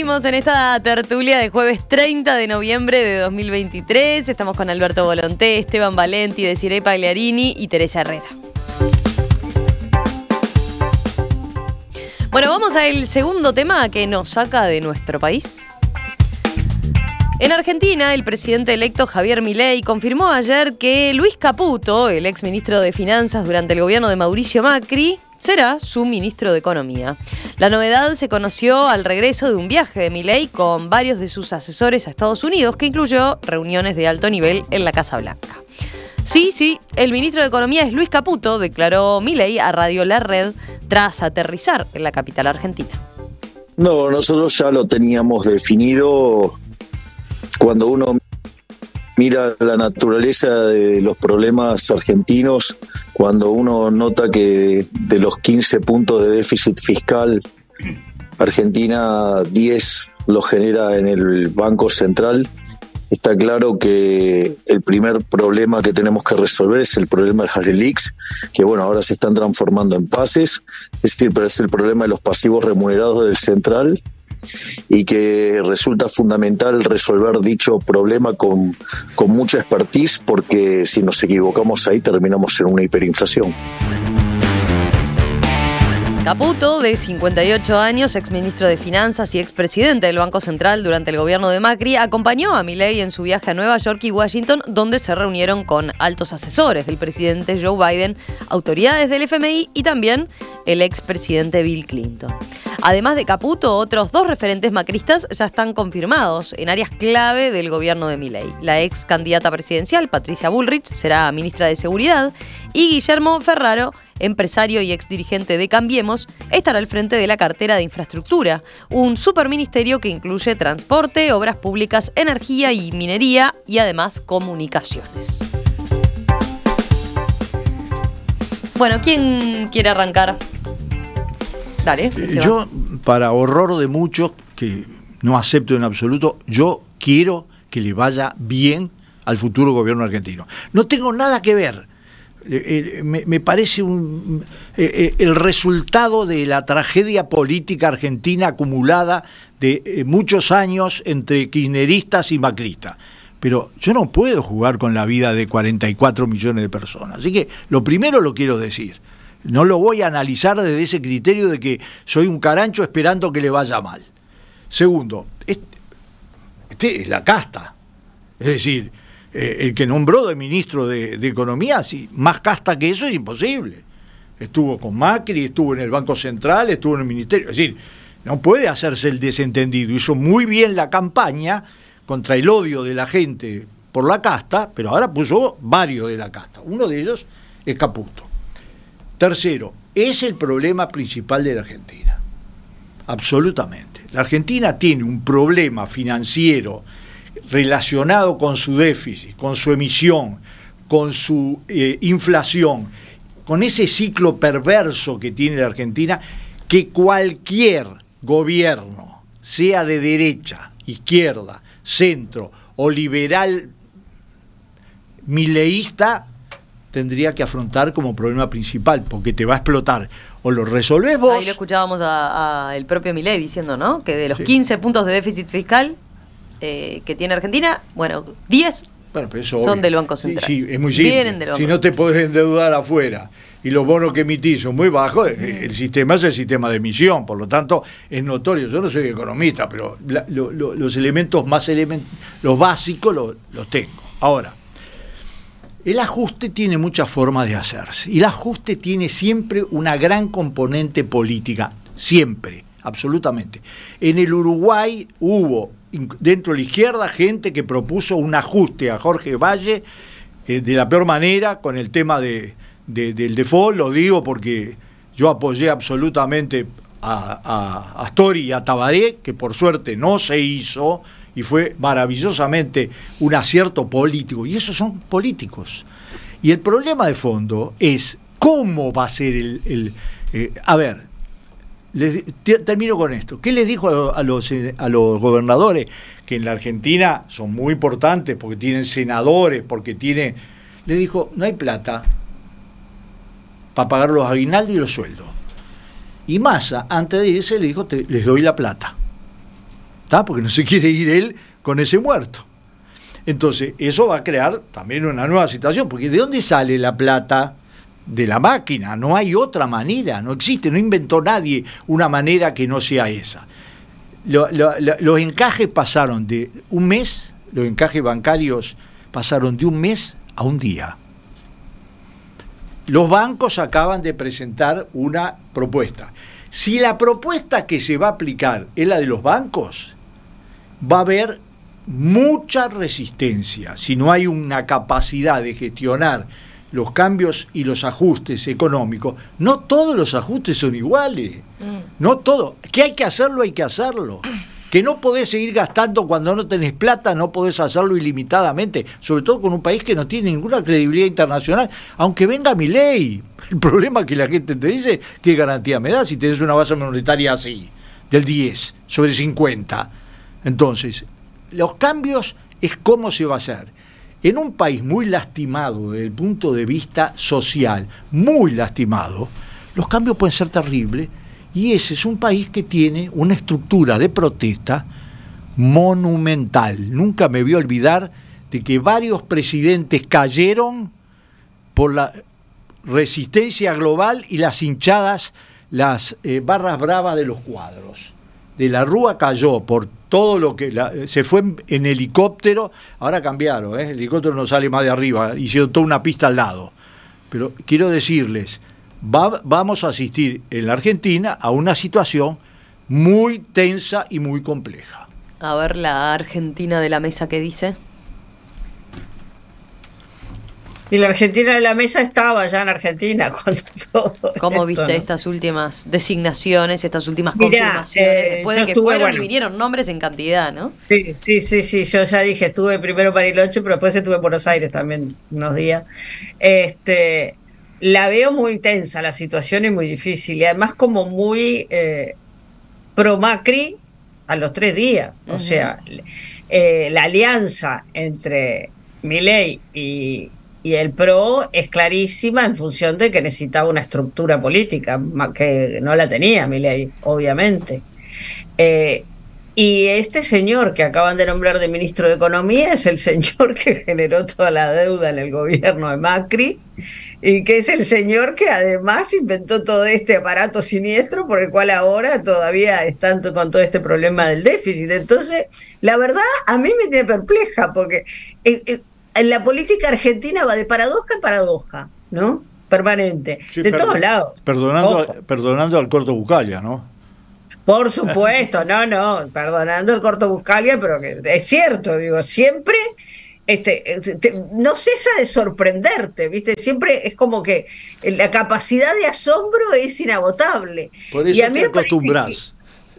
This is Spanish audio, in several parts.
Seguimos en esta tertulia de jueves 30 de noviembre de 2023. Estamos con Alberto Volonté, Esteban Valenti, Desiree Pagliarini y Teresa Herrera. Bueno, vamos al segundo tema que nos saca de nuestro país. En Argentina, el presidente electo Javier Milei confirmó ayer que Luis Caputo, el exministro de Finanzas durante el gobierno de Mauricio Macri, será su ministro de Economía. La novedad se conoció al regreso de un viaje de Milei con varios de sus asesores a Estados Unidos, que incluyó reuniones de alto nivel en la Casa Blanca. Sí, el ministro de Economía es Luis Caputo, declaró Milei a Radio La Red tras aterrizar en la capital argentina. No, nosotros ya lo teníamos definido. Cuando uno mira la naturaleza de los problemas argentinos, cuando uno nota que de los 15 puntos de déficit fiscal, Argentina 10 los genera en el Banco Central, está claro que el primer problema que tenemos que resolver es el problema de las LELIQs, que bueno, ahora se están transformando en PASES, es decir, pero es el problema de los pasivos remunerados del Central, y que resulta fundamental resolver dicho problema con mucha expertise, porque si nos equivocamos ahí terminamos en una hiperinflación. Caputo, de 58 años, exministro de Finanzas y expresidente del Banco Central durante el gobierno de Macri, acompañó a Milei en su viaje a Nueva York y Washington, donde se reunieron con altos asesores del presidente Joe Biden, autoridades del FMI y también el expresidente Bill Clinton. Además de Caputo, otros dos referentes macristas ya están confirmados en áreas clave del gobierno de Milei. La ex candidata presidencial, Patricia Bullrich, será ministra de Seguridad, y Guillermo Ferraro, empresario y exdirigente de Cambiemos, estará al frente de la cartera de infraestructura, un superministerio que incluye transporte, obras públicas, energía y minería y además comunicaciones. Bueno, ¿quién quiere arrancar? Dale. Yo, para horror de muchos, que no acepto en absoluto, yo quiero que le vaya bien al futuro gobierno argentino. No tengo nada que ver. Me parece el resultado de la tragedia política argentina acumulada de muchos años entre kirchneristas y macristas. Pero yo no puedo jugar con la vida de 44 millones de personas. Así que lo primero lo quiero decir. No lo voy a analizar desde ese criterio de que soy un carancho esperando que le vaya mal. Segundo, este es la casta. Es decir, el que nombró de ministro de Economía, sí, más casta que eso es imposible. Estuvo con Macri, estuvo en el Banco Central, estuvo en el Ministerio. Es decir, no puede hacerse el desentendido. Hizo muy bien la campaña contra el odio de la gente por la casta, pero ahora puso varios de la casta. Uno de ellos es Caputo. Tercero, es el problema principal de la Argentina. Absolutamente. La Argentina tiene un problema financiero relacionado con su déficit, con su emisión, con su inflación, con ese ciclo perverso que tiene la Argentina, que cualquier gobierno, sea de derecha, izquierda, centro o liberal mileísta, tendría que afrontar como problema principal, porque te va a explotar. O lo resolvés vos. Ahí lo escuchábamos a el propio Milei diciendo, ¿no? Que de los 15 puntos de déficit fiscal que tiene Argentina, bueno, 10 pero eso son del Banco Central. Sí, es muy simple. Si no te podés endeudar afuera y los bonos que emitís son muy bajos, el sistema es el sistema de emisión, por lo tanto es notorio. Yo no soy economista, pero los elementos los básicos los tengo. Ahora, el ajuste tiene muchas formas de hacerse y el ajuste tiene siempre una gran componente política, siempre, absolutamente. En el Uruguay hubo dentro de la izquierda gente que propuso un ajuste a Jorge Valle de la peor manera con el tema del default. Lo digo porque yo apoyé absolutamente a Astori y a Tabaré, que por suerte no se hizo y fue maravillosamente un acierto político, y esos son políticos. Y el problema de fondo es cómo va a ser a ver, termino con esto. ¿Qué les dijo a los gobernadores? Que en la Argentina son muy importantes porque tienen senadores, porque tienen... Le dijo, no hay plata para pagar los aguinaldos y los sueldos. Y Massa, antes de irse, le dijo, les doy la plata. ¿está? Porque no se quiere ir él con ese muerto. Entonces, eso va a crear también una nueva situación, porque ¿de dónde sale la plata? De la máquina, no hay otra manera, no existe, no inventó nadie una manera que no sea esa. Los encajes pasaron de un mes, los encajes bancarios pasaron de un mes a un día. Los bancos acaban de presentar una propuesta. Si la propuesta que se va a aplicar es la de los bancos, va a haber mucha resistencia. Si no hay una capacidad de gestionar los cambios y los ajustes económicos, no todos los ajustes son iguales. No todo. Que hay que hacerlo, hay que hacerlo. Que no podés seguir gastando cuando no tenés plata, no podés hacerlo ilimitadamente, sobre todo con un país que no tiene ninguna credibilidad internacional, aunque venga Milei. El problema es que la gente te dice, ¿qué garantía me da si tenés una base monetaria así, del 10 sobre 50? Entonces, los cambios es cómo se va a hacer. En un país muy lastimado desde el punto de vista social, muy lastimado, los cambios pueden ser terribles. Y ese es un país que tiene una estructura de protesta monumental. Nunca me voy a olvidar de que varios presidentes cayeron por la resistencia global y las hinchadas, las barras bravas de los cuadros. De la Rúa cayó por todo lo que... se fue en helicóptero, ahora cambiaron, el helicóptero no sale más de arriba, hicieron toda una pista al lado. Pero quiero decirles... vamos a asistir en la Argentina a una situación muy tensa y muy compleja. A ver la Argentina de la mesa, ¿qué dice? Y la Argentina de la mesa estaba ya en Argentina cuando todo ¿Cómo esto, viste ¿no? estas últimas designaciones, estas últimas Mirá, confirmaciones? Después de que estuve, fueron bueno, y vinieron nombres en cantidad, ¿no? Sí, yo ya dije, estuve primero en Bariloche, pero después estuve en Buenos Aires también unos días. La veo muy tensa la situación y muy difícil, y además como muy pro Macri a los 3 días. O sea, la alianza entre Milei y el PRO es clarísima en función de que necesitaba una estructura política, que no la tenía Milei, obviamente. Y este señor que acaban de nombrar de ministro de Economía es el señor que generó toda la deuda en el gobierno de Macri, y que es el señor que además inventó todo este aparato siniestro por el cual ahora todavía están con todo este problema del déficit. Entonces, la verdad, a mí me tiene perpleja, porque en la política argentina va de paradoja en paradoja, ¿no? Permanente, sí, de todos lados. Perdonando al Corto Buscalia, ¿no? Por supuesto, no, perdonando el Corto Buscalia, pero que es cierto, digo, siempre no cesa de sorprenderte, ¿viste? Siempre es como que la capacidad de asombro es inagotable. Por eso y a mí te acostumbras.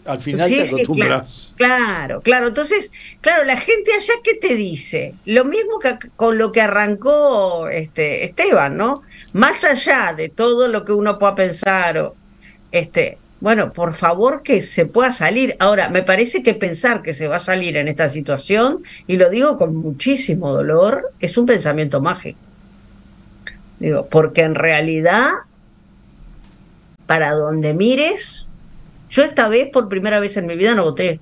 Al final sí, te acostumbras. Sí, claro. Entonces, claro, la gente allá, ¿qué te dice? Lo mismo que con lo que arrancó Esteban, ¿no? Más allá de todo lo que uno pueda pensar, bueno, por favor que se pueda salir. Ahora, me parece que pensar que se va a salir en esta situación, y lo digo con muchísimo dolor, es un pensamiento mágico. Digo, porque en realidad, para donde mires, yo esta vez, por primera vez en mi vida, no voté.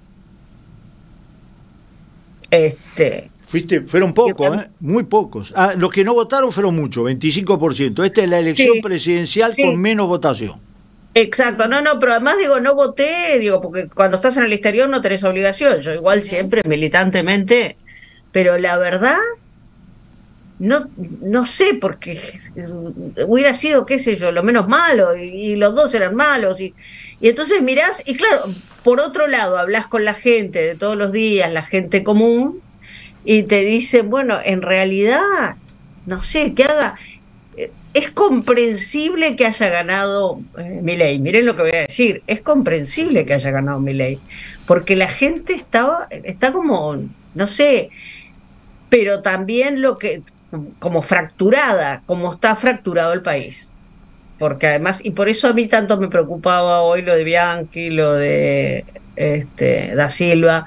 Fueron pocos, muy pocos. Los que no votaron fueron muchos, 25%. Esta es la elección presidencial con menos votación. Exacto, no, pero además no voté, porque cuando estás en el exterior no tenés obligación, yo igual siempre militantemente, pero la verdad, no sé, porque hubiera sido, qué sé yo, lo menos malo, y los dos eran malos, y entonces mirás, y claro, por otro lado, hablas con la gente de todos los días, la gente común, y te dicen, bueno, en realidad, no sé, que haga... Es comprensible que haya ganado Milei. Miren lo que voy a decir. Es comprensible que haya ganado Milei. Porque la gente está como, no sé, pero también como fracturada, como está fracturado el país. Porque además, y por eso a mí tanto me preocupaba hoy lo de Bianchi, lo de Da Silva,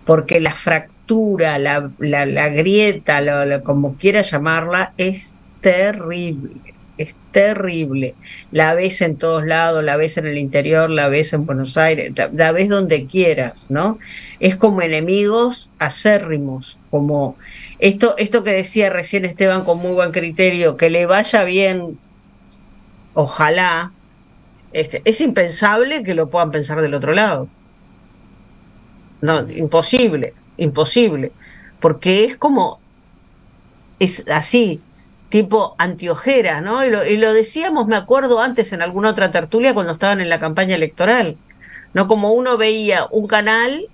porque la fractura, la grieta, como quiera llamarla, es terrible. es terrible. La ves en todos lados, la ves en el interior, la ves en Buenos Aires, la ves donde quieras, ¿no? Es como enemigos acérrimos, como esto que decía recién Esteban con muy buen criterio, que le vaya bien, ojalá. Es impensable que lo puedan pensar del otro lado. No, imposible, imposible. Porque es como, es así, tipo antiojera, ¿no? Y lo decíamos, me acuerdo antes en alguna otra tertulia cuando estaban en la campaña electoral, ¿no? Como uno veía un canal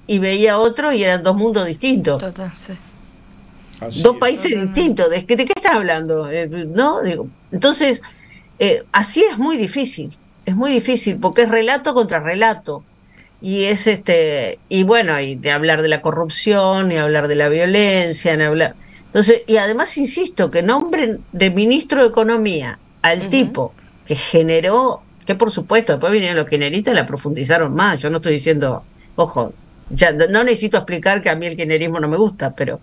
y veía otro y eran dos mundos distintos. Total, sí. Dos países distintos. ¿De qué están hablando? ¿No? Digo, entonces, así es muy difícil porque es relato contra relato. Y es y bueno, y de hablar de la corrupción, y hablar de la violencia, entonces, y además insisto, que nombren de ministro de Economía al tipo que generó, que por supuesto, después vinieron los kirchneristas y la profundizaron más. Yo no estoy diciendo, ojo, ya no necesito explicar que a mí el kirchnerismo no me gusta, pero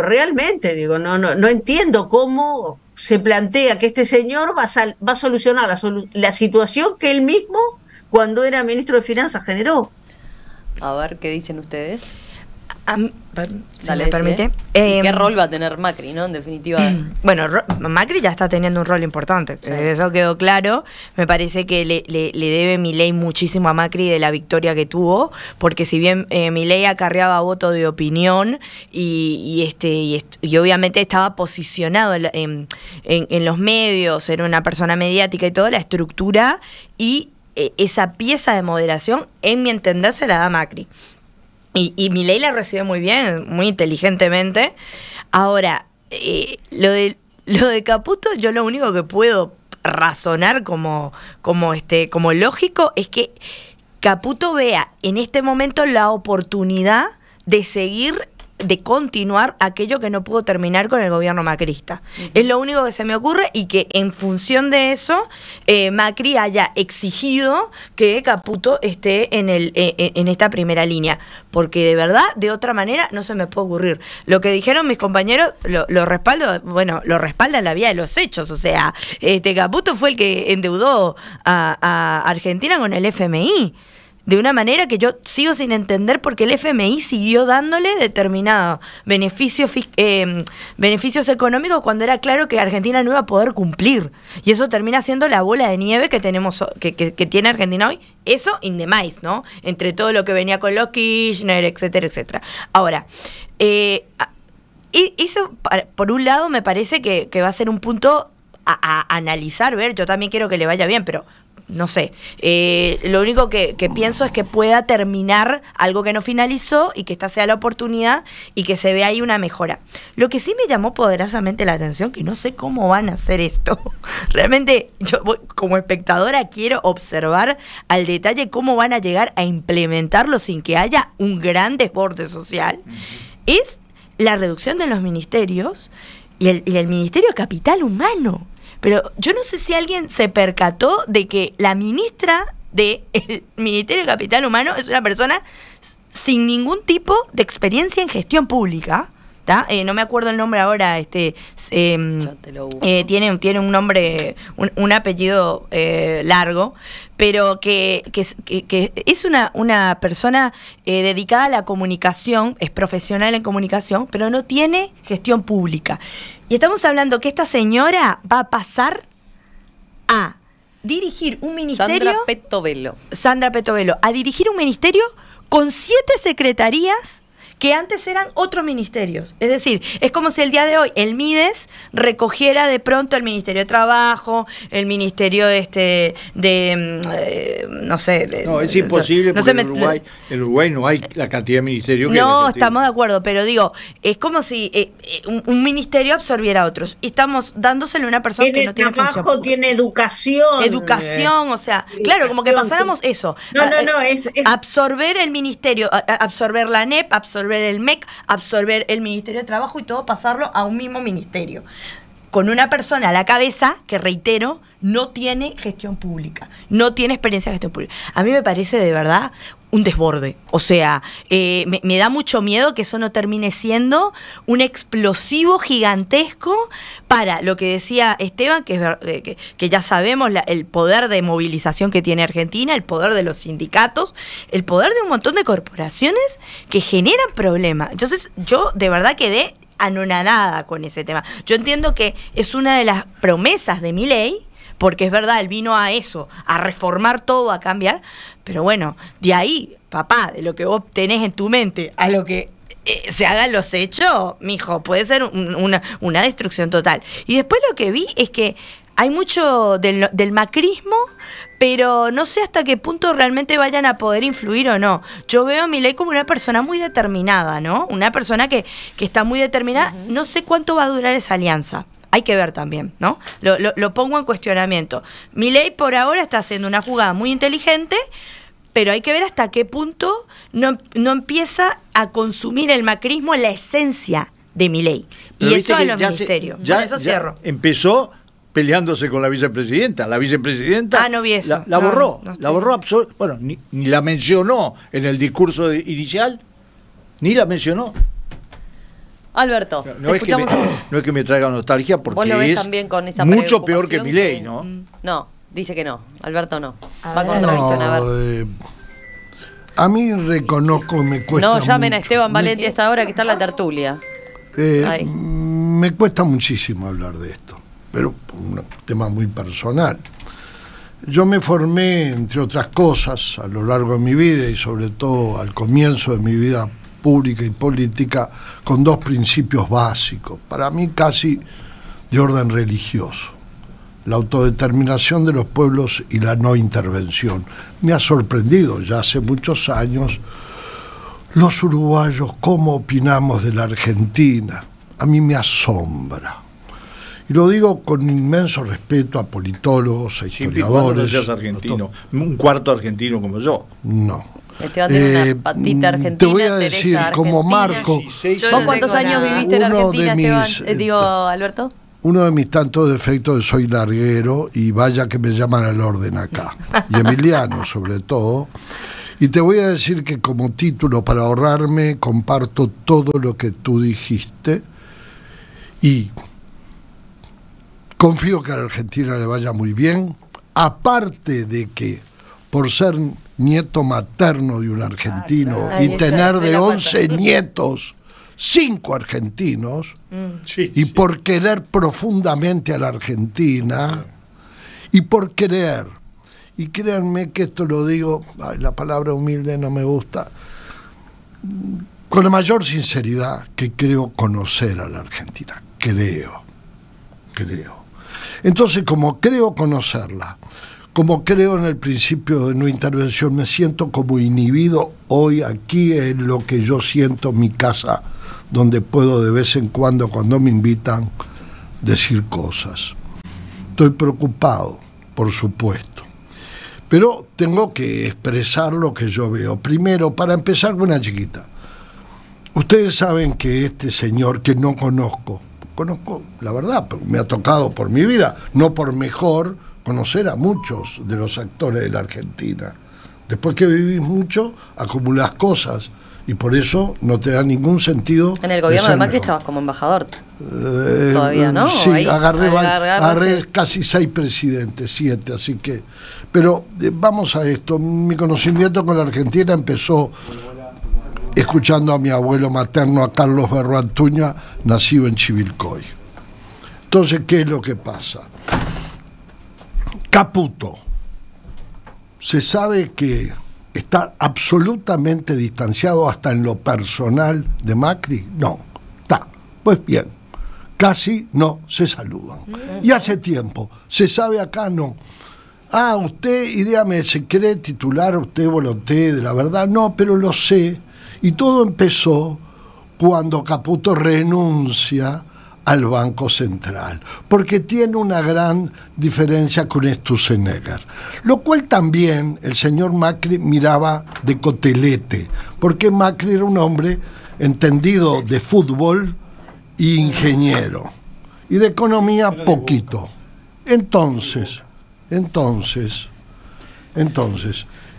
realmente digo, no entiendo cómo se plantea que este señor va a solucionar la situación que él mismo, cuando era ministro de Finanzas, generó. A ver, ¿qué dicen ustedes? Si me permite. ¿Y qué rol va a tener Macri, no? En definitiva. Bueno, Macri ya está teniendo un rol importante. Sí. Eso quedó claro. Me parece que le debe Milei muchísimo a Macri de la victoria que tuvo, porque si bien Milei acarreaba voto de opinión y obviamente estaba posicionado en los medios, era una persona mediática y todo, la estructura y esa pieza de moderación, en mi entender, se la da Macri. Y Milei la recibe muy bien, muy inteligentemente. Ahora, lo de Caputo, yo lo único que puedo razonar como lógico es que Caputo vea en este momento la oportunidad de continuar aquello que no pudo terminar con el gobierno macrista. Es lo único que se me ocurre, y que en función de eso Macri haya exigido que Caputo esté en esta primera línea, porque de verdad, de otra manera, no se me puede ocurrir. Lo que dijeron mis compañeros lo respalda la vía de los hechos. O sea, Caputo fue el que endeudó a Argentina con el FMI. De una manera que yo sigo sin entender, porque el FMI siguió dándole determinados beneficios económicos cuando era claro que Argentina no iba a poder cumplir. Y eso termina siendo la bola de nieve que tenemos, que tiene Argentina hoy. Eso in the mais, ¿no? Entre todo lo que venía con los Kirchner, etcétera, etcétera. Ahora, eso, por un lado, me parece que va a ser un punto a analizar, ver. Yo también quiero que le vaya bien, pero no sé, lo único que pienso es que pueda terminar algo que no finalizó y que esta sea la oportunidad y que se vea ahí una mejora. Lo que sí me llamó poderosamente la atención, que no sé cómo van a hacer esto. Realmente yo como espectadora quiero observar al detalle cómo van a llegar a implementarlo sin que haya un gran desborde social. Es la reducción de los ministerios y el Ministerio de Capital Humano. Pero yo no sé si alguien se percató de que la ministra del Ministerio de Capital Humano es una persona sin ningún tipo de experiencia en gestión pública. No me acuerdo el nombre ahora. Tiene un nombre, un apellido largo, pero que es una persona dedicada a la comunicación, es profesional en comunicación, pero no tiene gestión pública. Y estamos hablando que esta señora va a pasar a dirigir un ministerio. Sandra Petovelo, a dirigir un ministerio con 7 secretarías que antes eran otros ministerios. Es decir, es como si el día de hoy el MIDES recogiera de pronto el Ministerio de Trabajo, el Ministerio no sé. No, es imposible, porque en Uruguay no hay la cantidad de ministerios que no, estamos de acuerdo, pero digo, es como si un ministerio absorbiera a otros. Y estamos dándoselo a una persona que no tiene función. Trabajo, tiene educación. Educación, o sea, claro, como que pasáramos eso. Es absorber el ministerio, absorber la ANEP, absorber el MEC, absorber el Ministerio de Trabajo y todo pasarlo a un mismo ministerio. Con una persona a la cabeza que, reitero, no tiene gestión pública, no tiene experiencia de gestión pública. A mí me parece de verdad un desborde. O sea, me da mucho miedo que eso no termine siendo un explosivo gigantesco para lo que decía Esteban, que ya sabemos el poder de movilización que tiene Argentina, el poder de los sindicatos, el poder de un montón de corporaciones que generan problemas. Entonces, yo de verdad quedé anonadada con ese tema. Yo entiendo que es una de las promesas de Milei, porque es verdad, él vino a eso, a reformar todo, a cambiar, pero bueno, de ahí, papá, de lo que vos tenés en tu mente a lo que se hagan los hechos, mijo, puede ser una destrucción total. Y después lo que vi es que hay mucho del macrismo, pero no sé hasta qué punto realmente vayan a poder influir o no. Yo veo a Milei como una persona muy determinada, ¿no? Una persona que está muy determinada. No sé cuánto va a durar esa alianza. Hay que ver también, ¿no? Lo pongo en cuestionamiento. Milei por ahora está haciendo una jugada muy inteligente, pero hay que ver hasta qué punto no empieza a consumir el macrismo la esencia de Milei. Y eso a los ministerios. Con eso cierro. Empezó peleándose con la vicepresidenta. La vicepresidenta no vi eso. La borró. La borró bueno, ni la mencionó en el discurso inicial, ni la mencionó. Alberto, no es que me traiga nostalgia, porque es también con esa mucho peor que Milei, ¿no? No, dice que no. Alberto no. Va con tradición, a ver. A mí reconozco, me cuesta No llamen mucho. a Esteban Valenti a esta hora que está en la tertulia. Me cuesta muchísimo hablar de esto, pero por un tema muy personal. Yo me formé, entre otras cosas, a lo largo de mi vida y sobre todo al comienzo de mi vida pública y política, con dos principios básicos, para mí casi de orden religioso: la autodeterminación de los pueblos y la no intervención. Me ha sorprendido ya hace muchos años los uruguayos cómo opinamos de la Argentina. A mí me asombra. Y lo digo con inmenso respeto a politólogos, a historiadores. No seas argentino, un cuarto argentino como yo. No. Esteban tiene una patita argentina. Te voy a decir, como Marco. ¿Vos cuántos años viviste en Argentina, Esteban? Alberto. Uno de mis tantos defectos es soy larguero, y vaya que me llaman al orden acá. Y Emiliano, sobre todo. Y te voy a decir que como título, para ahorrarme, comparto todo lo que tú dijiste y confío que a la Argentina le vaya muy bien, aparte de que por ser nieto materno de un argentino y tener de 11 nietos 5 argentinos, y por querer profundamente a la Argentina, y por querer, y créanme que esto lo digo, la palabra humilde no me gusta, con la mayor sinceridad, que creo conocer a la Argentina, creo. Entonces, como creo conocerla, como creo en el principio de no intervención, me siento como inhibido hoy aquí en lo que yo siento en mi casa, donde puedo de vez en cuando me invitan, decir cosas. Estoy preocupado, por supuesto, pero tengo que expresar lo que yo veo. Primero, para empezar con una chiquita, ustedes saben que este señor, que no conozco la verdad, pero me ha tocado por mi vida, no por mejor, conocer a muchos de los actores de la Argentina. Después que vivís mucho, acumulás cosas, y por eso no te da ningún sentido. En el gobierno de Macri estabas como embajador. Todavía, ¿no? Sí, ahí, agarré casi 6 presidentes, 7, así que... Pero vamos a esto, mi conocimiento con la Argentina empezó escuchando a mi abuelo materno, a Carlos Berro Antuña, nacido en Chivilcoy. Entonces, ¿qué es lo que pasa? Caputo, se sabe que está absolutamente distanciado hasta en lo personal de Macri. No, está. Pues bien, casi no se saludan. Y hace tiempo, se sabe acá, no. Usted, dígame, ¿se cree titular usted Volonté de la verdad? No, pero lo sé. Y todo empezó cuando Caputo renuncia al Banco Central, porque tiene una gran diferencia con Sturzenegger, lo cual también el señor Macri miraba de cotelete, porque Macri era un hombre entendido de fútbol e ingeniero, y de economía poquito. Entonces,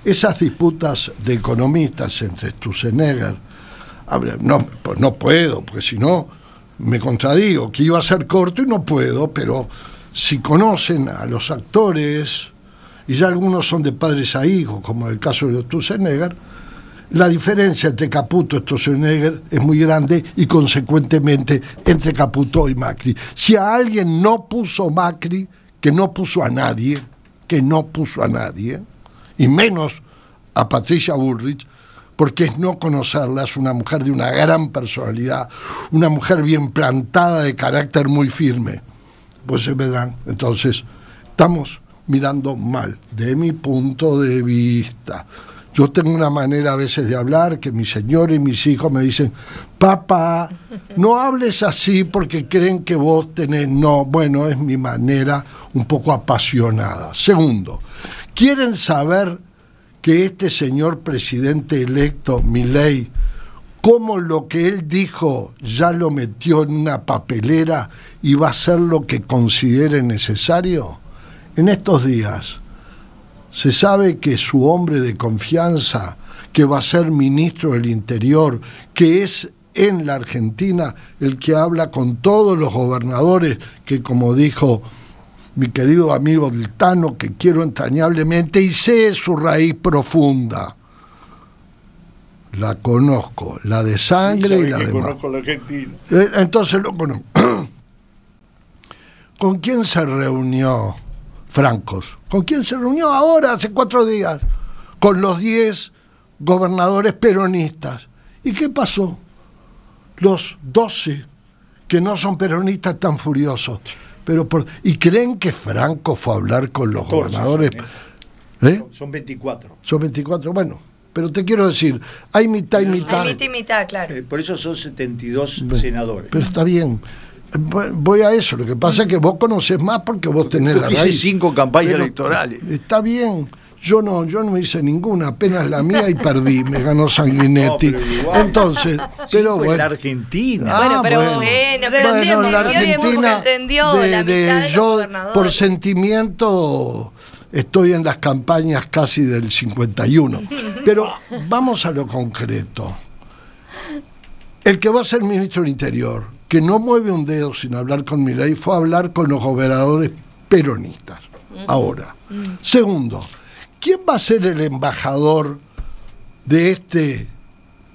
esas disputas de economistas entre Sturzenegger, no, pues no puedo, porque si no me contradigo, que iba a ser corto y no puedo, pero si conocen a los actores, y ya algunos son de padres a hijos, como en el caso de Sturzenegger, la diferencia entre Caputo y Sturzenegger es muy grande y consecuentemente entre Caputo y Macri. Si a alguien no puso Macri, que no puso a nadie, y menos a Patricia Bullrich, porque es no conocerla, es una mujer de una gran personalidad, una mujer bien plantada, de carácter muy firme. Pues se verán, entonces estamos mirando mal, de mi punto de vista. Yo tengo una manera a veces de hablar que mi señora y mis hijos me dicen, papá, no hables así porque creen que vos tenés... No, bueno, es mi manera un poco apasionada. Segundo, ¿quieren saber que este señor presidente electo, Milei, cómo lo que él dijo ya lo metió en una papelera y va a hacer lo que considere necesario? En estos días se sabe que su hombre de confianza, que va a ser ministro del Interior, que es en la Argentina el que habla con todos los gobernadores, que como dijo mi querido amigo del Tano, que quiero entrañablemente y sé su raíz profunda, la conozco, la de sangre y la de mar. Conozco la Argentina. Entonces lo conozco. ¿Con quién se reunió Francos? ¿Con quién se reunió ahora, hace 4 días? Con los 10 gobernadores peronistas. ¿Y qué pasó? Los 12 que no son peronistas están furiosos. ¿Y creen que Franco fue a hablar con los gobernadores? Son 24. Son 24, bueno. Pero te quiero decir, hay mitad y mitad. Hay mitad y mitad, claro. Por eso son 72 senadores. Pero está bien. Voy a eso. Lo que pasa es que vos conocés más porque vos tenés la raíz. Hice 5 campañas electorales. Está bien. Yo no hice ninguna, apenas la mía y perdí, me ganó Sanguinetti. Entonces, pero bueno. La Argentina. Bueno, la Argentina. Entendió, la mitad de yo, gobernadores. por sentimiento, estoy en las campañas casi del 51. Pero vamos a lo concreto. El que va a ser ministro del Interior, que no mueve un dedo sin hablar con Milei, fue a hablar con los gobernadores peronistas. Ahora. Segundo, ¿quién va a ser el embajador de este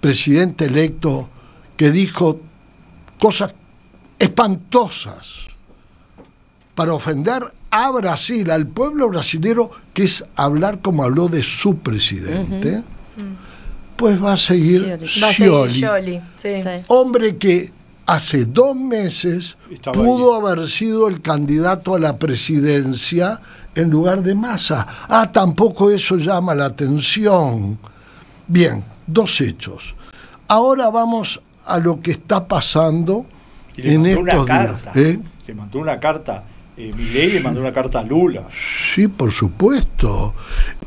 presidente electo que dijo cosas espantosas para ofender a Brasil, al pueblo brasilero, que es hablar como habló de su presidente? Pues va a seguir Scioli, sí. Hombre que hace 2 meses pudo haber sido el candidato a la presidencia en lugar de Massa. Tampoco eso llama la atención. Bien, 2 hechos. Ahora vamos a lo que está pasando en estos días. Le mandó una carta, Milei le mandó una carta a Lula. Sí, por supuesto.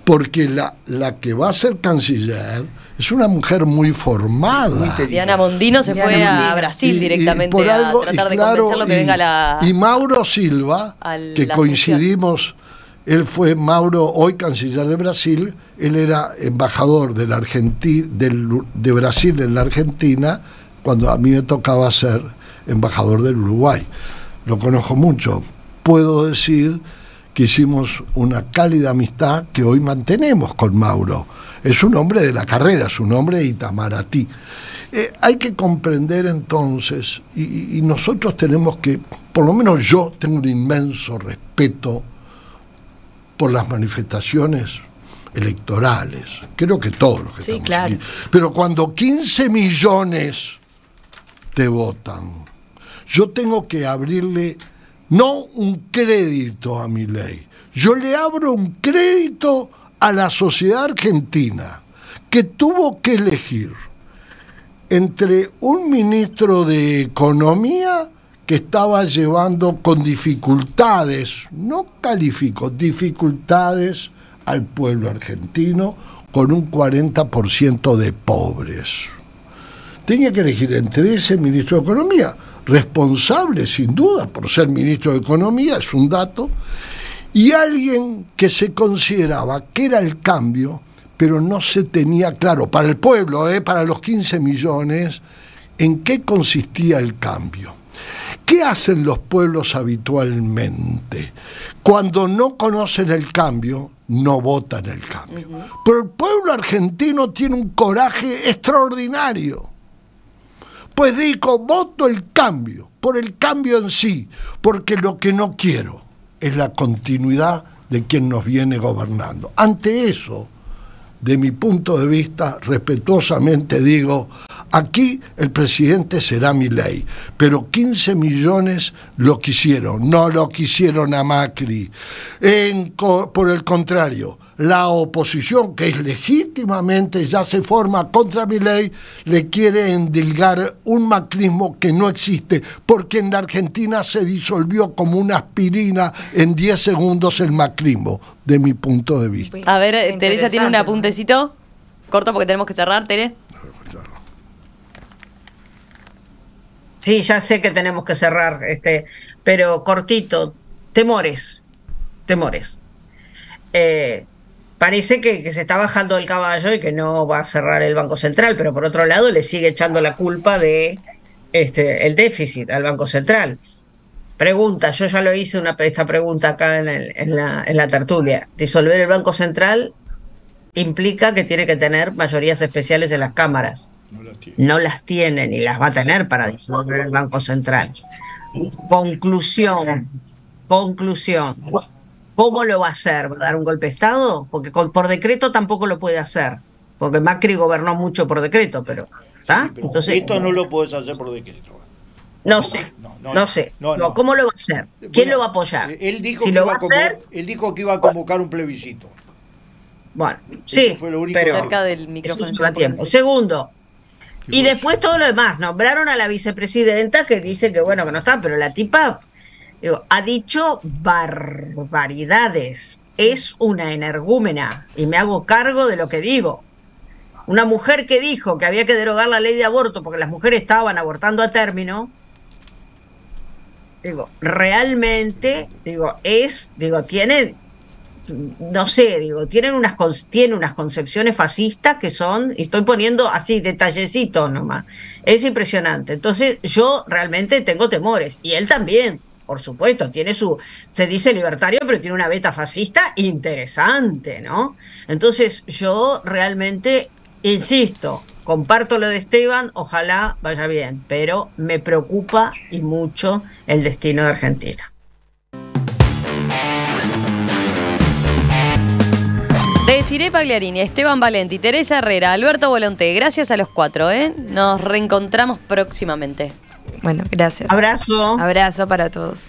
Porque la que va a ser canciller es una mujer muy formada. Diana Mondino se fue a Brasil directamente a tratar de convencerlo que venga a la... Y Mauro Silva, que coincidimos... Él fue Mauro, hoy canciller de Brasil, él era embajador de de Brasil en la Argentina, cuando a mí me tocaba ser embajador del Uruguay. Lo conozco mucho. Puedo decir que hicimos una cálida amistad que hoy mantenemos con Mauro. Es un hombre de la carrera, es un hombre de Itamaraty. Hay que comprender entonces, y nosotros tenemos que, por lo menos yo tengo un inmenso respeto por las manifestaciones electorales. Creo que todos los que estamos aquí. Pero cuando 15 millones te votan, yo tengo que abrirle no un crédito a Milei, yo le abro un crédito a la sociedad argentina, que tuvo que elegir entre un ministro de Economía que estaba llevando con dificultades, no califico, dificultades al pueblo argentino, con un 40% de pobres. Tenía que elegir entre ese ministro de Economía, responsable sin duda por ser ministro de Economía, es un dato, y alguien que se consideraba que era el cambio, pero no se tenía claro, para el pueblo, para los 15 millones, en qué consistía el cambio. ¿Qué hacen los pueblos habitualmente? Cuando no conocen el cambio, no votan el cambio. Pero el pueblo argentino tiene un coraje extraordinario. Pues digo, voto el cambio, por el cambio en sí, porque lo que no quiero es la continuidad de quien nos viene gobernando. Ante eso, de mi punto de vista, respetuosamente digo, aquí el presidente será Milei, pero 15 millones lo quisieron, no lo quisieron a Macri. Por el contrario, la oposición, que es legítimamente ya se forma contra Milei, le quiere endilgar un macrismo que no existe, porque en la Argentina se disolvió como una aspirina en 10 segundos el macrismo, de mi punto de vista. A ver, Teresa tiene un apuntecito corto porque tenemos que cerrar, Tere. Sí, ya sé que tenemos que cerrar, pero cortito, temores. Parece que se está bajando del caballo y que no va a cerrar el Banco Central, pero por otro lado le sigue echando la culpa de el déficit al Banco Central. Pregunta, yo ya lo hice esta pregunta acá en la tertulia. Disolver el Banco Central implica que tiene que tener mayorías especiales en las cámaras. No las tiene ni las va a tener para disolver el Banco Central. Conclusión. ¿Cómo lo va a hacer? ¿Va a dar un golpe de Estado? Porque por decreto tampoco lo puede hacer. Porque Macri gobernó mucho por decreto, pero... Sí, pero entonces, esto no lo puedes hacer por decreto. No sé. ¿Cómo lo va a hacer? ¿Quién lo va a apoyar? Él dijo que iba a convocar un plebiscito. Bueno, sí, fue lo único pero cerca del micrófono. Eso tiempo. Segundo, y después todo lo demás. Nombraron a la vicepresidenta que dice que bueno, que no está, pero la tipa ha dicho barbaridades. Es una energúmena y me hago cargo de lo que digo. Una mujer que dijo que había que derogar la ley de aborto porque las mujeres estaban abortando a término. Realmente, tiene, no sé, tiene unas concepciones fascistas que son, y estoy poniendo así detallecitos nomás, es impresionante. Entonces yo realmente tengo temores, y él también, por supuesto, se dice libertario, pero tiene una beta fascista interesante, ¿no? Entonces yo realmente, insisto, comparto lo de Esteban, ojalá vaya bien, pero me preocupa y mucho el destino de Argentina. Desiree Pagliarini, Esteban Valenti, Teresa Herrera, Alberto Volonté, gracias a los 4, ¿eh? Nos reencontramos próximamente. Bueno, gracias. Abrazo. Abrazo para todos.